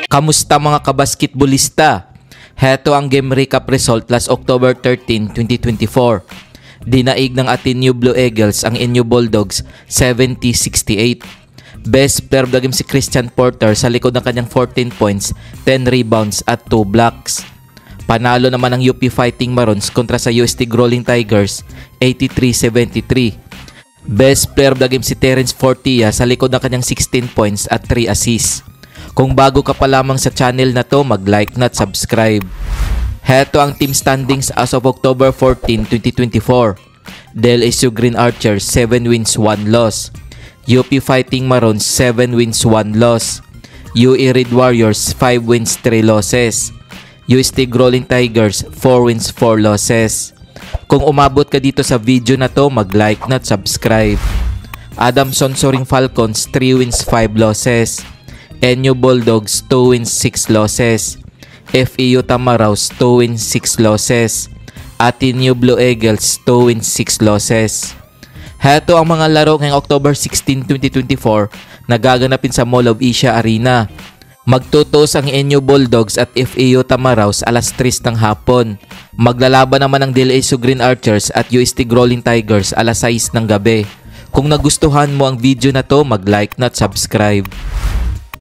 Kamusta mga kabasketbolista? Heto ang game recap result last October 13, 2024. Dinaig ng Ateneo Blue Eagles ang NU Bulldogs 70-68. Best player of the game si Christian Porter sa likod ng kanyang 14 points, 10 rebounds at 2 blocks. Panalo naman ang UP Fighting Marons kontra sa UST Growling Tigers 83-73. Best player of the game si Terence Fortia sa likod ng kanyang 16 points at 3 assists. Kung bago ka pa lamang sa channel na to, mag-like na at subscribe. Heto ang team standings as of October 14, 2024. LSU Green Archers 7 wins 1 loss. UP Fighting Marons 7 wins 1 loss. UE Red Warriors 5 wins 3 losses. UST Growling Tigers 4 wins 4 losses. Kung umabot ka dito sa video na to, mag-like na at subscribe. Adamson Soaring Falcons 3 wins 5 losses. NU Bulldogs 2 wins 6 losses. FEU Tamaraws 2 wins 6 losses. Ateneo Blue Eagles 2 wins 6 losses. Heto ang mga laro ngayong October 16, 2024 na gaganapin sa Mall of Asia Arena. Magtutos ang NU Bulldogs at FEU Tamaraws alas 3 ng hapon. Maglalaban naman ang LSU Green Archers at UST Growling Tigers alas 6 ng gabi. Kung nagustuhan mo ang video na to, mag-like na at subscribe.